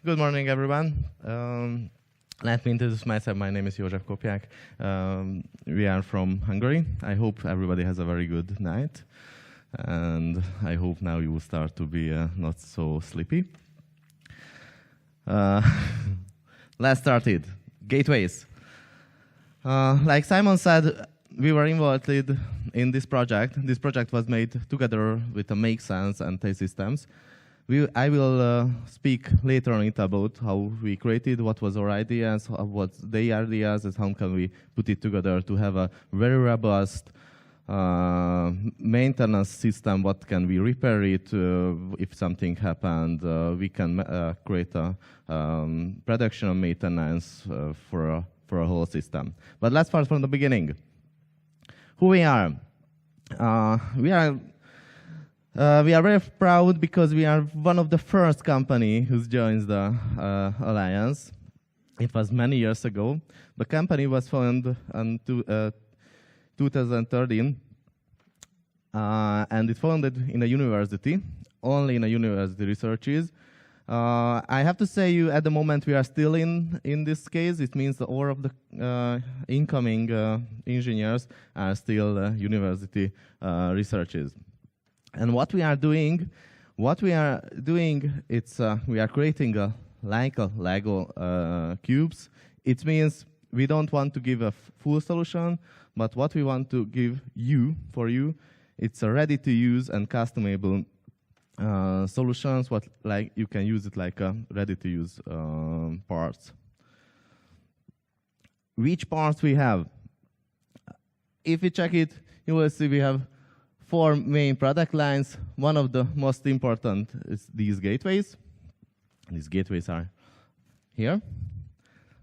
Good morning, everyone. Let me introduce myself. My name is Jozsef Kopjak. We are from Hungary. I hope everybody has a very good night. And I hope now you will start to be not so sleepy. Let's start it. Gateways. Like Simon said, we were involved in this project. This project was made together with the Make Sense and Taste Systems. I will speak later on it about how we created, what was our ideas, what their ideas, and how can we put it together to have a very robust maintenance system. What can we repair it if something happened? We can create a production and maintenance for a whole system. But let's start from the beginning. Who we are? We are very proud because we are one of the first company who joins the alliance. It was many years ago. The company was founded in 2013, and it founded in a university, only in a university researches. I have to say, at the moment we are still in this case. It means that all of the incoming engineers are still university researchers. And what we are doing, it's we are creating like a Lego cubes. It means we don't want to give a full solution, but what we want to give for you, it's a ready-to-use and customable solutions. What like you can use it like a ready-to-use parts. Which parts we have? If we check it, you will see we have 4 main product lines. One of the most important is these gateways. These gateways are here.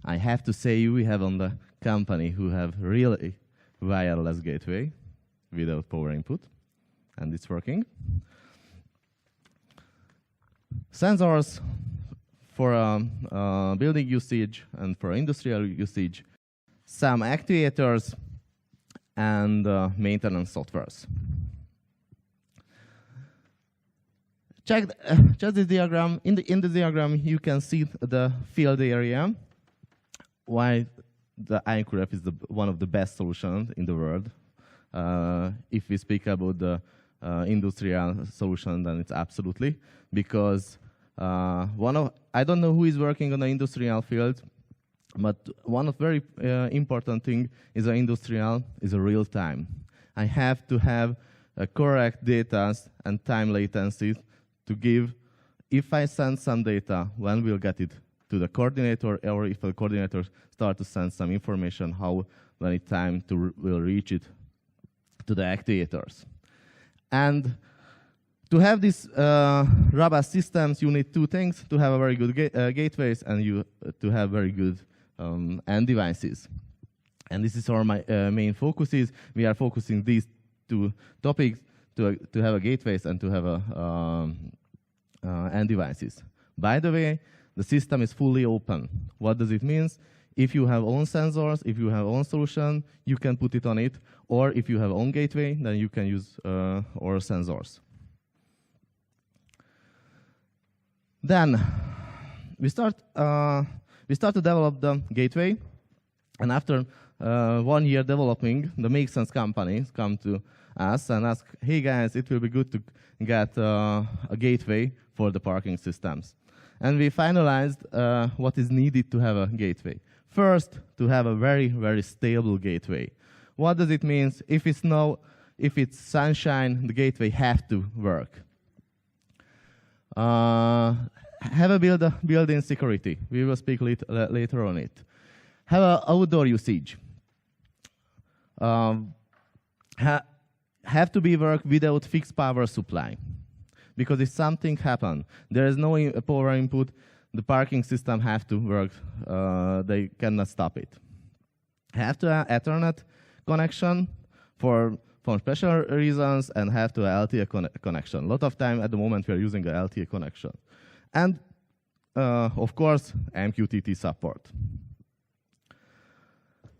I have to say we have on the company who have really wireless gateway without power input, and it's working. Sensors for building usage and for industrial usage. Some actuators and maintenance softwares. Check this diagram. In the diagram, you can see the field area. Why the IQRF is one of the best solutions in the world. If we speak about the industrial solution, then it's absolutely because I don't know who is working on the industrial field, but one of very important thing is the industrial is a real time. I have to have correct data and time latency to give, if I send some data, when we'll get it to the coordinator, or if the coordinator start to send some information, how many time will reach it to the actuators. And to have these robust systems, you need 2 things: to have a very good gateways and to have very good end devices. And this is our main focuses. We are focusing these 2 topics to have a gateways and to have a end devices. By the way, the system is fully open. What does it mean? If you have own sensors, if you have own solution, you can put it on it. Or if you have own gateway, then you can use our sensors. Then we start to develop the gateway, and after 1 year developing, the Make Sense companies come to us and ask, hey guys, it will be good to get a gateway for the parking systems. And we finalized what is needed to have a gateway. First, to have a very, very stable gateway. What does it mean? If it's snow, if it's sunshine, the gateway have to work. Have a built-in security. We will speak later on it. Have an outdoor usage. Have to be work without fixed power supply. Because if something happens, there is no power input, the parking system have to work. They cannot stop it. Have to have Ethernet connection for special reasons, and have to have LTE connection. A lot of time at the moment we are using a LTE connection. And of course, MQTT support.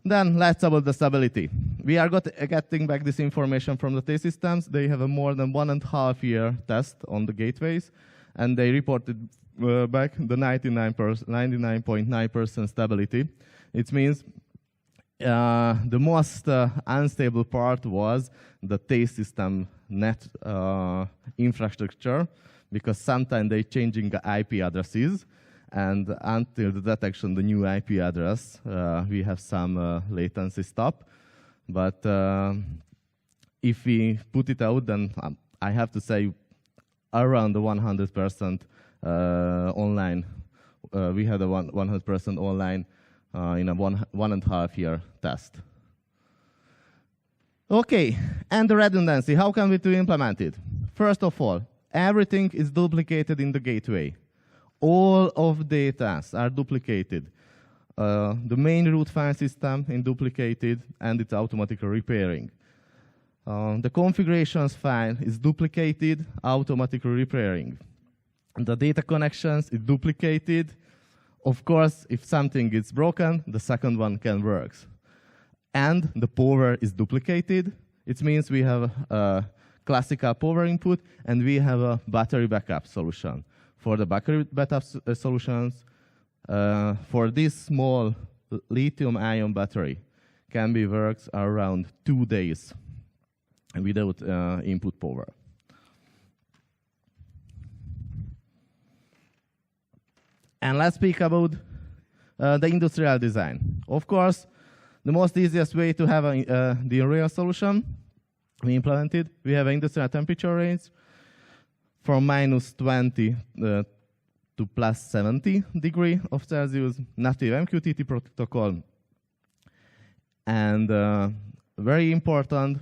Then let's about the stability. We are getting back this information from the test systems. They have a more than 1.5 year test on the gateways, and they reported back the 99.9% stability. It means the most unstable part was the taste system net infrastructure, because sometimes they're changing the IP addresses, and until the detection the new IP address, we have some latency stop. But if we put it out, then I have to say around the 100% online. We had a 100% online in a 1.5 year test. Okay, and the redundancy, how can we to implement it? First of all, everything is duplicated in the gateway. All of data are duplicated. The main root file system is duplicated, and it's automatically repairing. The configurations file is duplicated, automatically repairing. The data connections is duplicated. Of course, if something is broken, the second one can work. And the power is duplicated. It means we have a classical power input, and we have a battery backup solution. For the battery backup solutions, for this small lithium-ion battery, can be worked around 2 days without input power. And let's speak about the industrial design. Of course, the most easiest way to have the real solution we implemented, we have an industrial temperature range from -20 to +70 degrees of Celsius, native MQTT protocol, and very important,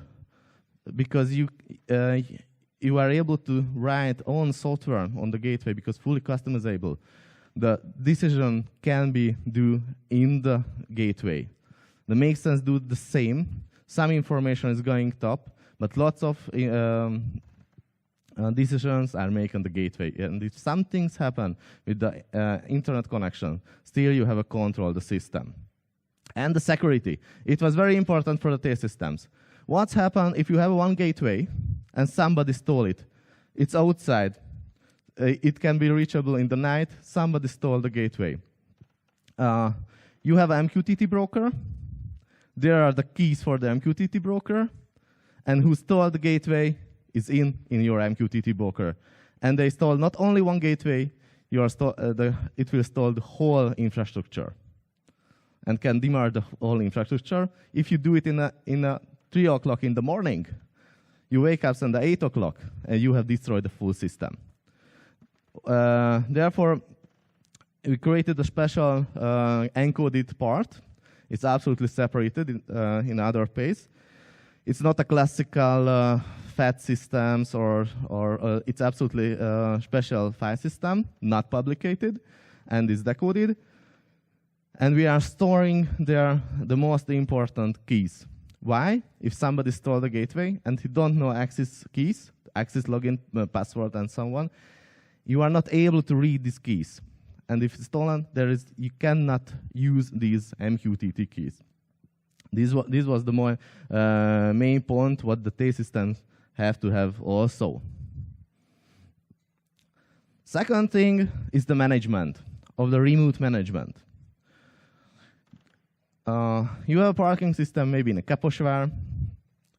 because you are able to write own software on the gateway, because fully customizable. The decision can be done in the gateway. The makes sense do the same. Some information is going top, but lots of decisions are made on the gateway. And if some things happen with the internet connection, still you have a control the system. And the security. It was very important for the tail systems. What's happened if you have one gateway and somebody stole it? It's outside. It can be reachable in the night. Somebody stole the gateway. You have an MQTT broker. There are the keys for the MQTT broker. And who stole the gateway is in your MQTT broker. And they stole not only one gateway, it will stole the whole infrastructure and can demar the whole infrastructure. If you do it in a 3 o'clock in the morning, you wake up at 8 o'clock and you have destroyed the full system. Therefore, we created a special encoded part. It's absolutely separated in other pace. It's not a classical FAT systems or it's absolutely a special file system, not publicated, and is decoded. And we are storing there the most important keys. Why? If somebody stole the gateway and you don't know access keys, access login, password, and so on, you are not able to read these keys. And if it's stolen, you cannot use these MQTT keys. This was the main point what the tail systems have to have also. Second thing is the management of the remote management. You have a parking system maybe in Kaposvár,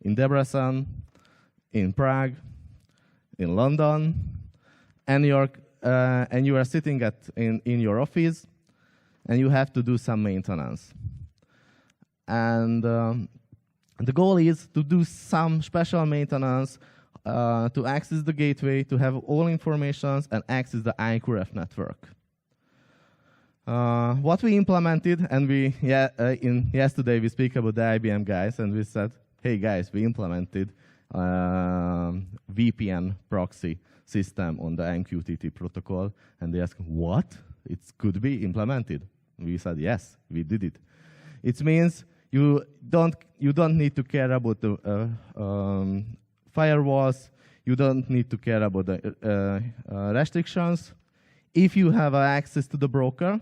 in Debrecen, in Prague, in London, and you are sitting in your office, and you have to do some maintenance. And the goal is to do some special maintenance to access the gateway, to have all information and access the IQRF network. What we implemented, and yesterday we speak about the IBM guys, and we said, hey guys, we implemented VPN proxy system on the MQTT protocol, and they asked, what? It could be implemented. We said, yes, we did it. It means you don't need to care about the firewalls. You don't need to care about the restrictions. If you have access to the broker,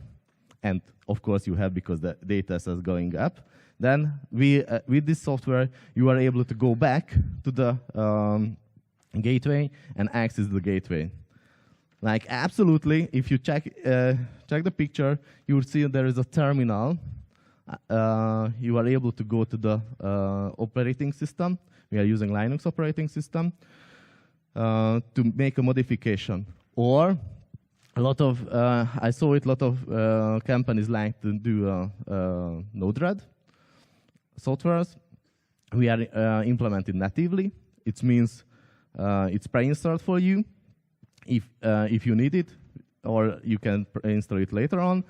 and of course you have because the data is going up, then with this software, you are able to go back to the gateway and access the gateway. Like absolutely, if you check the picture, you will see there is a terminal. You are able to go to the operating system. We are using Linux operating system to make a modification. Or a lot of I saw it. A lot of companies like to do Node-RED softwares. We are implemented natively. It means it's pre-installed for you if you need it, or you can install it later on.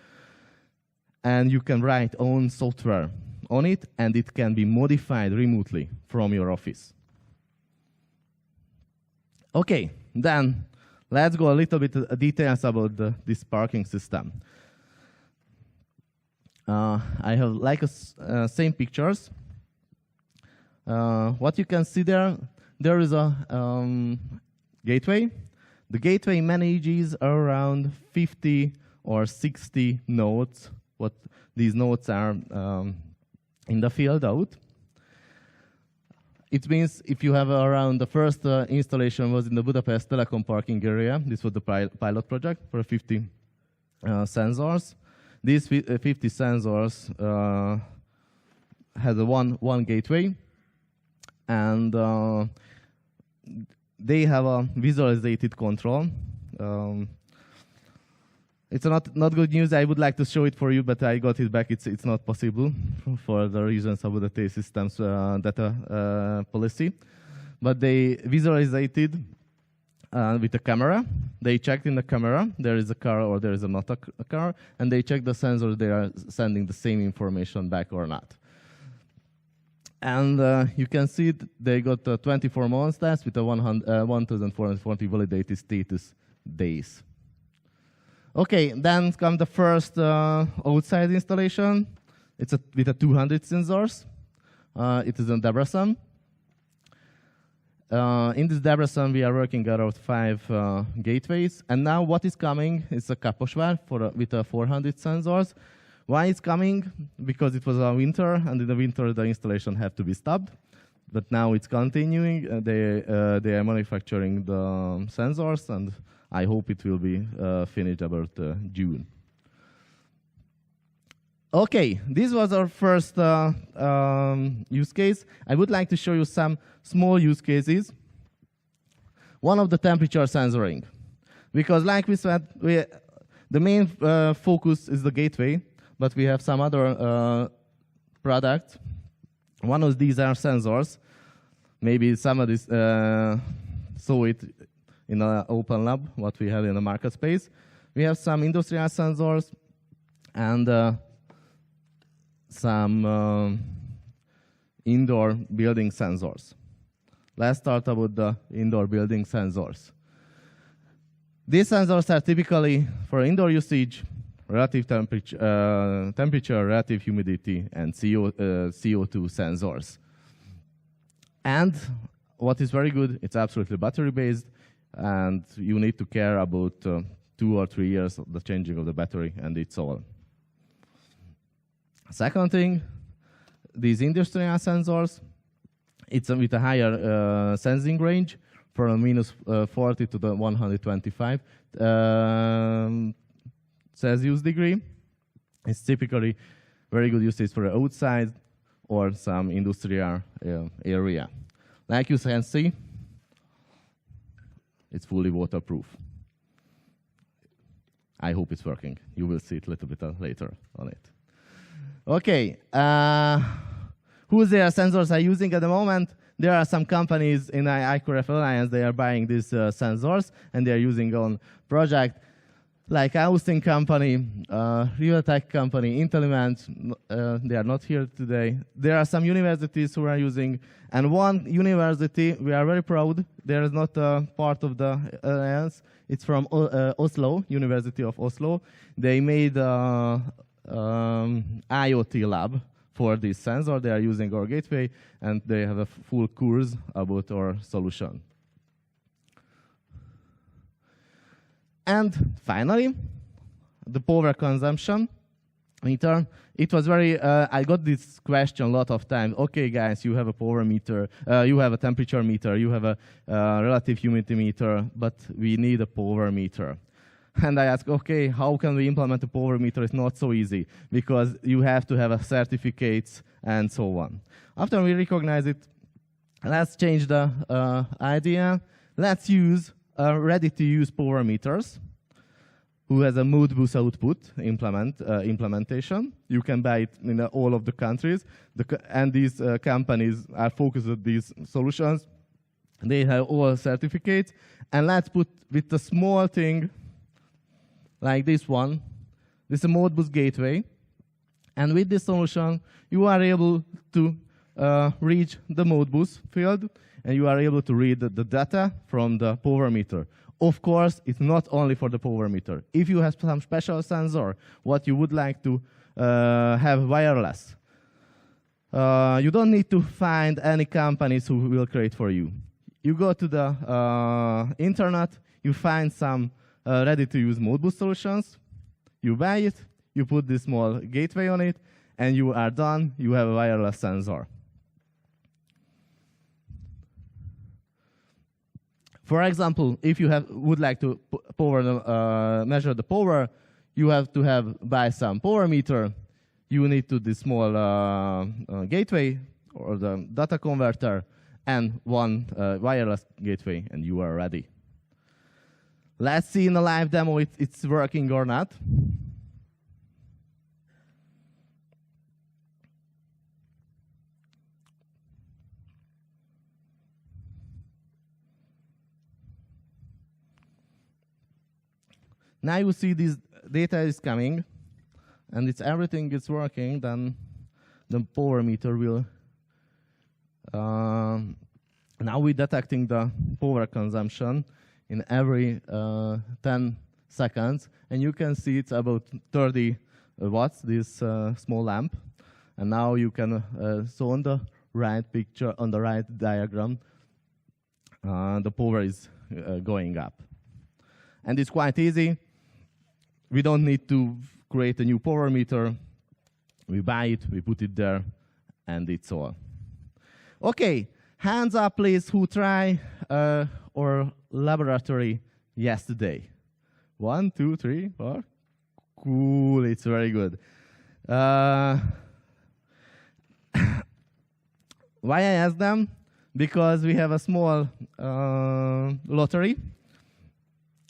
And you can write own software on it, and it can be modified remotely from your office. Okay, then let's go a little bit details about this parking system. I have like same pictures. What you can see there is a gateway. The gateway manages around 50 or 60 nodes. What these nodes are in the field out. It means if you have around the first installation was in the Budapest Telecom parking area. This was the pilot project for 50 sensors. These 50 sensors had one gateway, and they have a visualized control. It's not good news. I would like to show it for you, but I got it back. It's not possible for the reasons of the T systems data policy. But they visualized it with a camera. They checked in the camera there is a car or there is not a car, and they check the sensors. They are sending the same information back or not. And you can see they got 24 months test with a 1,440 validated status days. Okay, then comes the first outside installation. It's with a 200 sensors. It is in Debrecen. In this Debrecen, we are working around 5 gateways. And now what is coming is a Kaposvár with 400 sensors. Why it's coming? Because it was a winter, and in the winter the installation had to be stopped. But now it's continuing. They are manufacturing the sensors, and I hope it will be finished about June. Okay, this was our first use case. I would like to show you some small use cases. One of the temperature sensoring. Because like we said, the main focus is the gateway, but we have some other products. One of these are sensors. Maybe somebody saw it in an open lab, what we have in the market space. We have some industrial sensors and some indoor building sensors. Let's start about the indoor building sensors. These sensors are typically for indoor usage, relative temperature, relative humidity, and CO2 sensors. And what is very good, it's absolutely battery-based, and you need to care about 2 or 3 years of the changing of the battery, and it's all. Second thing, these industrial sensors, it's with a higher sensing range from -40 to the 125 Celsius degree. It's typically very good usage for outside or some industrial area. Like you can see, it's fully waterproof. I hope it's working. You will see it a little bit later on it. Okay, who their sensors are using at the moment? There are some companies in the IQRF Alliance, they are buying these sensors, and they are using on project like Austin company, Realtek company, Intelliments, they are not here today. There are some universities who are using, and one university, we are very proud, there is not a part of the alliance, it's from Oslo, University of Oslo. They made IoT lab for this sensor. They are using our gateway, and they have a full course about our solution. And finally, the power consumption. meter. It was very, I got this question a lot of times. Okay, guys, you have a power meter, you have a temperature meter, you have a relative humidity meter, but we need a power meter. And I asked, okay, how can we implement a power meter? It's not so easy, because you have to have a certificates and so on. After we recognize it, let's change the idea. Let's use ready-to-use power meters, who has a Modbus output implementation. You can buy it in all of the countries. And these companies are focused on these solutions. They have all certificates. And let's put with a small thing like this one. This is a Modbus gateway. And with this solution, you are able to reach the Modbus field, and you are able to read the data from the power meter. Of course, it's not only for the power meter. If you have some special sensor, what you would like to have wireless, you don't need to find any companies who will create for you. You go to the internet, you find some ready-to-use Modbus solutions, you buy it, you put this small gateway on it, and you are done. You have a wireless sensor. For example, if you would like to measure the power, you have to buy some power meter. You need to this small gateway or the data converter and one wireless gateway, and you are ready. Let's see in a live demo if it's working or not. Now you see this data is coming, and everything is working, then the power meter will. Now we're detecting the power consumption in every 10 seconds, and you can see it's about 30 watts, this small lamp. And now you can, so on the right picture, on the right diagram, the power is going up. And it's quite easy. We don't need to create a new power meter. We buy it, we put it there, and it's all. Okay, hands up, please, who try our laboratory yesterday. 1, 2, 3, 4. Cool, it's very good. Why I asked them? Because we have a small lottery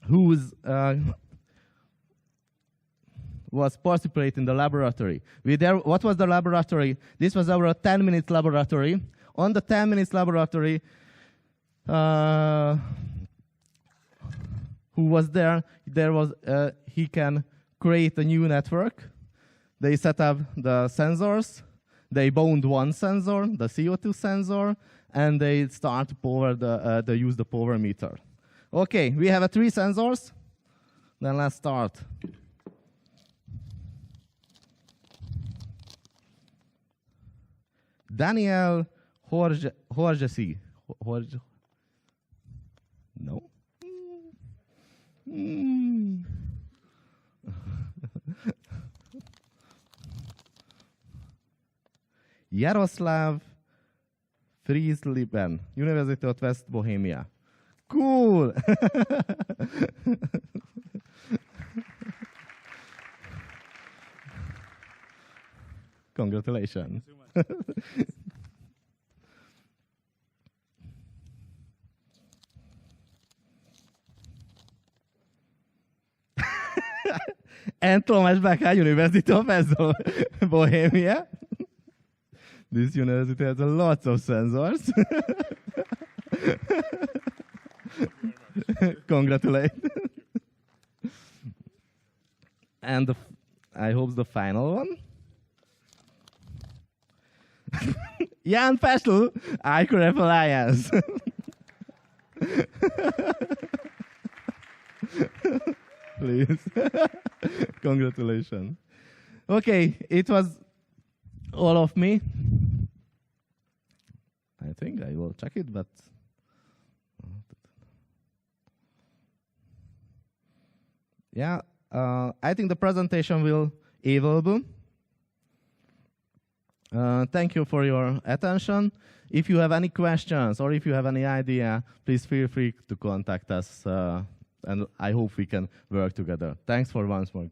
who's was participating in the laboratory. What was the laboratory? This was our 10-minute laboratory. On the 10 minutes laboratory, who was there was, he can create a new network. They set up the sensors. They bound one sensor, the CO2 sensor, and they start to use the power meter. Okay, we have 3 sensors. Then let's start. Daniel Jozsef. No? Jaroslav Frieslieben, University of West Bohemia. Cool! Congratulations. And Thomas Becker, University of West Bohemia. This university has lots of sensors. Congratulations. And I hope the final one. Jan Peschel, IQRF Alliance. Please. Congratulations. Okay, it was all of me. I think I will check it, but yeah, I think the presentation will be available Thank you for your attention. If you have any questions or if you have any idea, please feel free to contact us, and I hope we can work together. Thanks for once more.